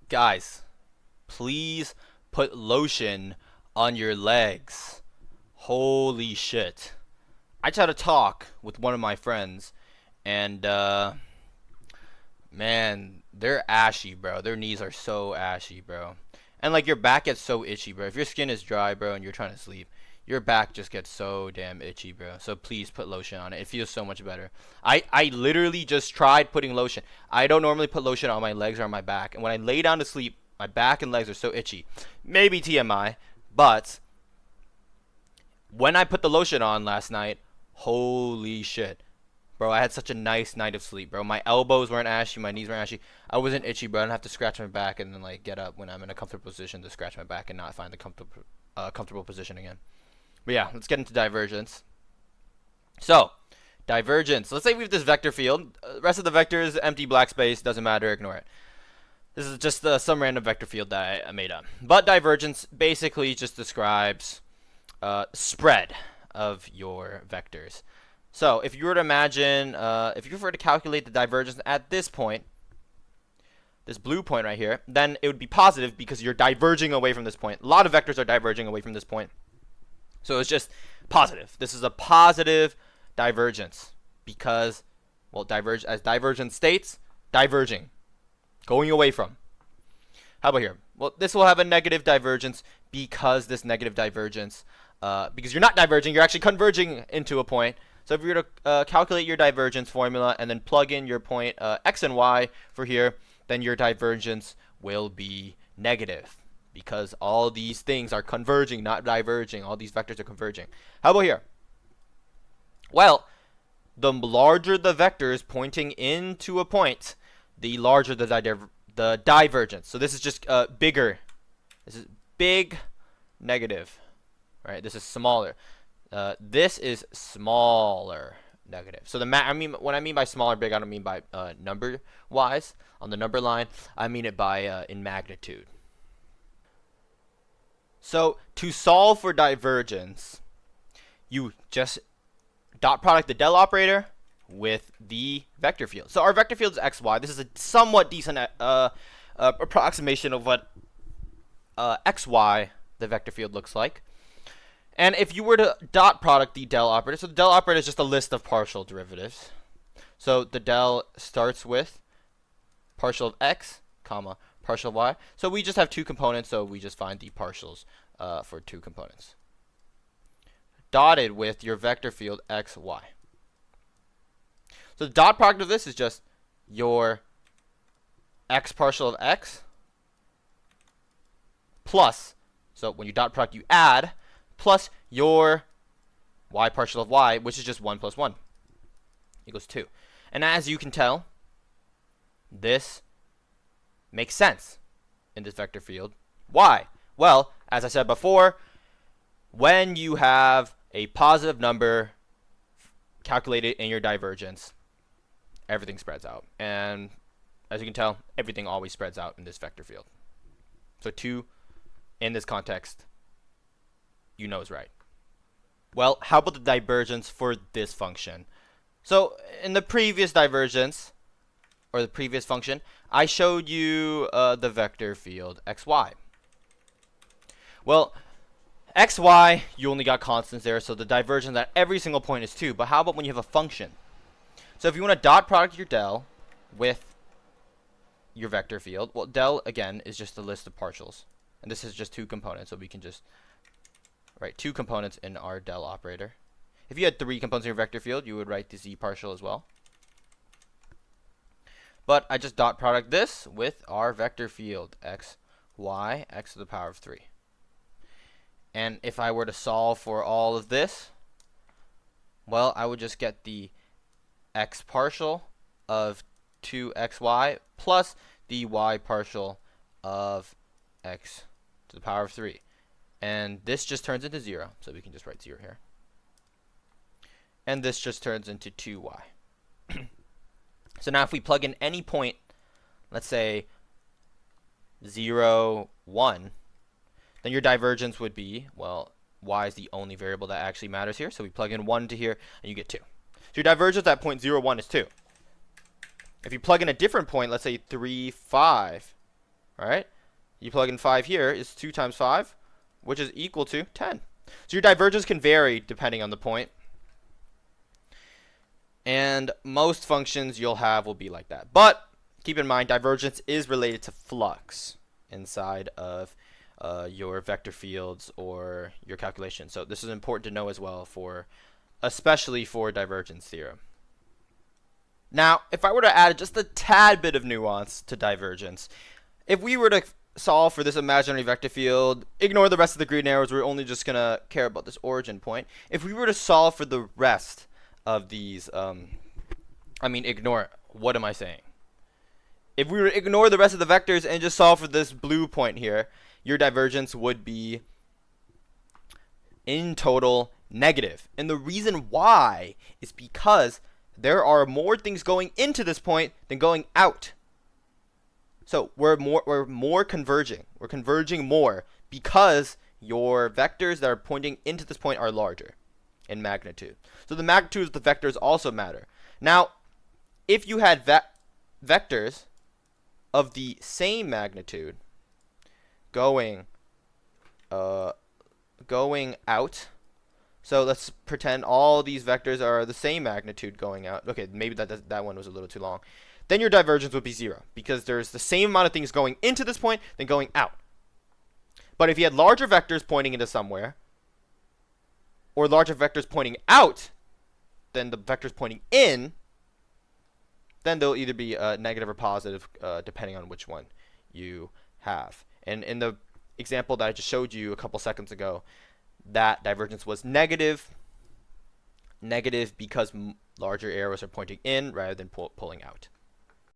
Guys, please put lotion on your legs. Holy shit. I tried to talk with one of my friends, and man, they're ashy, bro. Their knees are so ashy, bro. And like your back gets so itchy, bro. If your skin is dry, bro, and you're trying to sleep, your back just gets so damn itchy, bro. So please put lotion on it. It feels so much better. I literally just tried putting lotion. I don't normally put lotion on my legs or on my back. And when I lay down to sleep, my back and legs are so itchy. Maybe TMI, but when I put the lotion on last night, holy shit. Bro, I had such a nice night of sleep, bro. My elbows weren't ashy, my knees weren't ashy. I wasn't itchy, bro. I didn't have to scratch my back and then like get up when I'm in a comfortable position to scratch my back and not find the comfortable position again. But yeah, let's get into divergence. So, divergence. Let's say we have this vector field. The rest of the vectors, empty black space, doesn't matter, ignore it. This is just some random vector field that I made up. But divergence basically just describes spread of your vectors. So if you were to imagine, if you were to calculate the divergence at this point, this blue point right here, then it would be positive because you're diverging away from this point. A lot of vectors are diverging away from this point. So it's just positive. This is a positive divergence because, well, diverge as divergence states, diverging, going away from. How about here? Well, this will have a negative divergence because this negative divergence, because you're not diverging, you're actually converging into a point. So if you were to calculate your divergence formula and then plug in your point x and y for here, then your divergence will be negative because all these things are converging, not diverging. All these vectors are converging. How about here? Well, the larger the vectors pointing into a point, the larger the divergence. So this is just bigger. This is big negative, right? This is smaller. This is smaller negative. So when I mean by smaller big, I don't mean by number wise on the number line. I mean it by in magnitude. So to solve for divergence, you just dot product the del operator with the vector field. So our vector field is xy. This is a somewhat decent approximation of what xy the vector field looks like. And if you were to dot product the del operator, so the del operator is just a list of partial derivatives. So the del starts with partial of x, comma, partial of y. So we just have two components, so we just find the partials for two components. Dotted with your vector field x, y. So the dot product of this is just your x partial of x plus, so when you dot product you add, plus your y partial of y, which is just 1 plus 1 equals 2. And as you can tell, this makes sense in this vector field. Why? Well, as I said before, when you have a positive number calculated in your divergence, everything spreads out. And as you can tell, everything always spreads out in this vector field. So 2 in this context, you know is right. Well, how about the divergence for this function? So in the previous divergence, or the previous function, I showed you the vector field xy. Well, xy, you only got constants there, so the divergence at every single point is 2. But how about when you have a function? So if you want to dot product your del with your vector field, well, del, again, is just a list of partials. And this is just two components, so we can just write two components in our del operator. If you had 3 components in your vector field, you would write the z partial as well. But I just dot product this with our vector field, x, y, x to the power of 3. And if I were to solve for all of this, well, I would just get the x partial of 2xy plus the y partial of x to the power of 3. And this just turns into 0, so we can just write 0 here. And this just turns into 2y. So now if we plug in any point, let's say 0, 1, then your divergence would be, well, y is the only variable that actually matters here. So we plug in 1 to here, and you get 2. So your divergence at point 0, 1 is 2. If you plug in a different point, let's say 3, 5, Alright? You plug in 5 here, is 2 times 5, which is equal to 10. So your divergence can vary depending on the point. And most functions you'll have will be like that. But keep in mind, divergence is related to flux inside of your vector fields or your calculation. So this is important to know as well, especially for divergence theorem. Now, if I were to add just a tad bit of nuance to divergence, if we were to solve for this imaginary vector field, ignore the rest of the green arrows, we're only just going to care about this origin point. If we were to solve for the rest of these, ignore, what am I saying? If we were to ignore the rest of the vectors and just solve for this blue point here, your divergence would be, in total, negative. And the reason why is because there are more things going into this point than going out. So we're more converging. We're converging more because your vectors that are pointing into this point are larger in magnitude. So the magnitudes of the vectors also matter. Now, if you had vectors of the same magnitude going out, so let's pretend all these vectors are the same magnitude going out. Okay, maybe that one was a little too long. Then your divergence would be 0 because there's the same amount of things going into this point than going out. But if you had larger vectors pointing into somewhere, or larger vectors pointing out than the vectors pointing in, then they'll either be negative or positive depending on which one you have. And in the example that I just showed you a couple seconds ago, that divergence was negative because larger arrows are pointing in rather than pulling out.